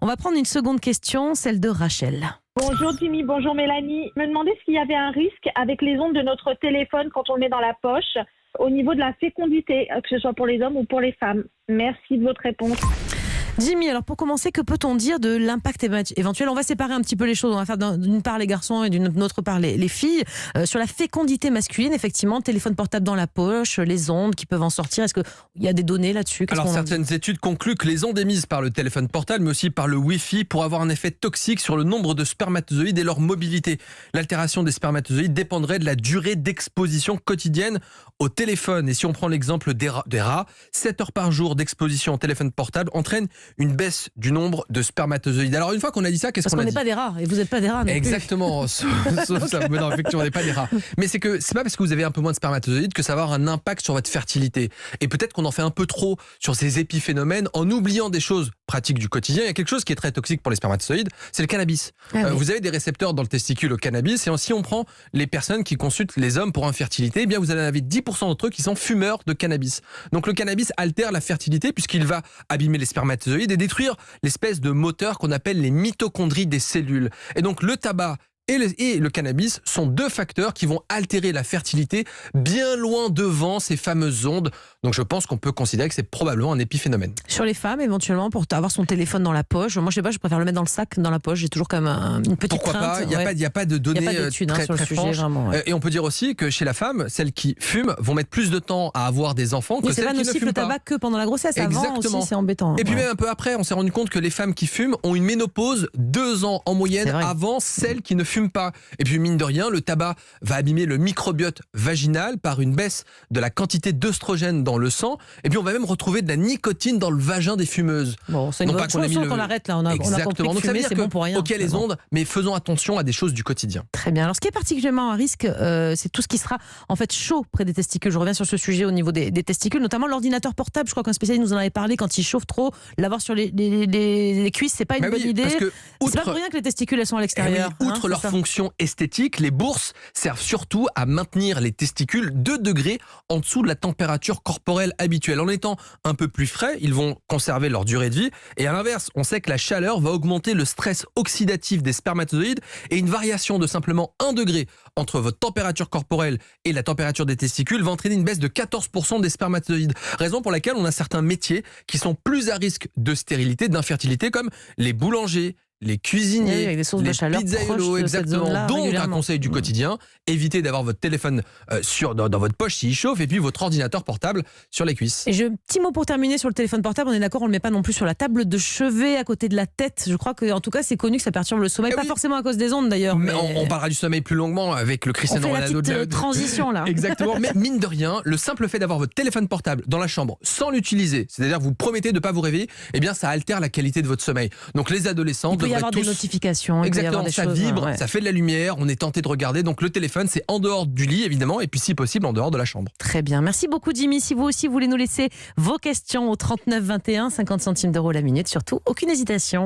On va prendre une seconde question, celle de Rachel. Bonjour Jimmy, bonjour Mélanie. Je me demandais s'il y avait un risque avec les ondes de notre téléphone quand on le met dans la poche au niveau de la fécondité, que ce soit pour les hommes ou pour les femmes. Merci de votre réponse. Jimmy, alors pour commencer, que peut-on dire de l'impact éventuel ? On va séparer un petit peu les choses. On va faire d'une part les garçons et d'une autre part les filles. Sur la fécondité masculine, effectivement, téléphone portable dans la poche, les ondes qui peuvent en sortir. Est-ce qu'il y a des données là-dessus ? Alors certaines études concluent que les ondes émises par le téléphone portable, mais aussi par le Wi-Fi, pourraient avoir un effet toxique sur le nombre de spermatozoïdes et leur mobilité. L'altération des spermatozoïdes dépendrait de la durée d'exposition quotidienne au téléphone. Et si on prend l'exemple des rats, 7 heures par jour d'exposition au téléphone portable entraîne une baisse du nombre de spermatozoïdes. Alors une fois qu'on a dit ça, qu'est-ce qu'on a dit ? Parce qu'on n'est pas des rats, et vous n'êtes pas des rats non plus. Exactement, sauf ça. Mais non, effectivement, on n'est pas des rats. Mais c'est que c'est pas parce que vous avez un peu moins de spermatozoïdes que ça va avoir un impact sur votre fertilité. Et peut-être qu'on en fait un peu trop sur ces épiphénomènes en oubliant des choses pratiques du quotidien. Il y a quelque chose qui est très toxique pour les spermatozoïdes, c'est le cannabis. Oui. Vous avez des récepteurs dans le testicule au cannabis, et si on prend les personnes qui consultent les hommes pour infertilité, eh bien vous en avez 10% d'entre eux qui sont fumeurs de cannabis. Donc le cannabis altère la fertilité puisqu'il va abîmer les spermatozoïdes et détruire l'espèce de moteur qu'on appelle les mitochondries des cellules. Et donc le tabac et le cannabis sont deux facteurs qui vont altérer la fertilité bien loin devant ces fameuses ondes. Donc je pense qu'on peut considérer que c'est probablement un épiphénomène. Sur les femmes, éventuellement, pour avoir son téléphone dans la poche, moi je sais pas, je préfère le mettre dans le sac, dans la poche, j'ai toujours comme une petite Pourquoi crainte. Pas, il n'y a pas de données très, sur le très sujet, franches. vraiment, ouais. Et on peut dire aussi que chez la femme, celles qui fument vont mettre plus de temps à avoir des enfants que celles qui ne fument pas. C'est pas nocif le tabac que pendant la grossesse, Exactement. Avant aussi c'est embêtant. Et puis même un peu après, on s'est rendu compte que les femmes qui fument ont une ménopause 2 ans en moyenne avant celles qui ne fument pas. Et puis mine de rien, le tabac va abîmer le microbiote vaginal par une baisse de la quantité d'œstrogène dans le sang. Et puis on va même retrouver de la nicotine dans le vagin des fumeuses. Bon, c'est une bonne chose qu'on arrête là. On a compris que fumer, c'est bon pour rien. Ok les ondes, mais faisons attention à des choses du quotidien. Très bien. Alors ce qui est particulièrement à risque, c'est tout ce qui sera en fait chaud près des testicules. Je reviens sur ce sujet au niveau des testicules, notamment l'ordinateur portable. Je crois qu'un spécialiste nous en avait parlé. Quand il chauffe trop, l'avoir sur les cuisses, c'est pas une bonne idée. C'est pas pour rien que les testicules elles sont à l'extérieur. Outre leur fonction esthétique, les bourses servent surtout à maintenir les testicules 2 degrés en dessous de la température corporelle habituelle. En étant un peu plus frais, ils vont conserver leur durée de vie. Et à l'inverse, on sait que la chaleur va augmenter le stress oxydatif des spermatozoïdes et une variation de simplement 1 degré entre votre température corporelle et la température des testicules va entraîner une baisse de 14% des spermatozoïdes. Raison pour laquelle on a certains métiers qui sont plus à risque de stérilité, d'infertilité, comme les boulangers, les cuisiniers, avec des sources les de chaleur pizzaïolos, exactement. Donc un conseil du quotidien, évitez d'avoir votre téléphone dans votre poche s'il chauffe, et puis votre ordinateur portable sur les cuisses. Et petit mot pour terminer sur le téléphone portable, on est d'accord, on ne le met pas non plus sur la table de chevet à côté de la tête. Je crois qu'en tout cas c'est connu que ça perturbe le sommeil, pas forcément à cause des ondes d'ailleurs. Mais on parlera du sommeil plus longuement avec le Cristiano Ronaldo. On fait la petite transition là. Exactement, mais mine de rien, le simple fait d'avoir votre téléphone portable dans la chambre sans l'utiliser, c'est-à-dire vous promettez de ne pas vous réveiller, eh bien ça altère la qualité de votre sommeil. Donc les adolescents il peut y avoir des notifications. Exactement, ça vibre, ça fait de la lumière, on est tenté de regarder. Donc le téléphone, c'est en dehors du lit évidemment, et puis si possible en dehors de la chambre. Très bien, merci beaucoup Jimmy. Si vous aussi voulez nous laisser vos questions au 39 21, 50 centimes d'euros la minute, surtout aucune hésitation.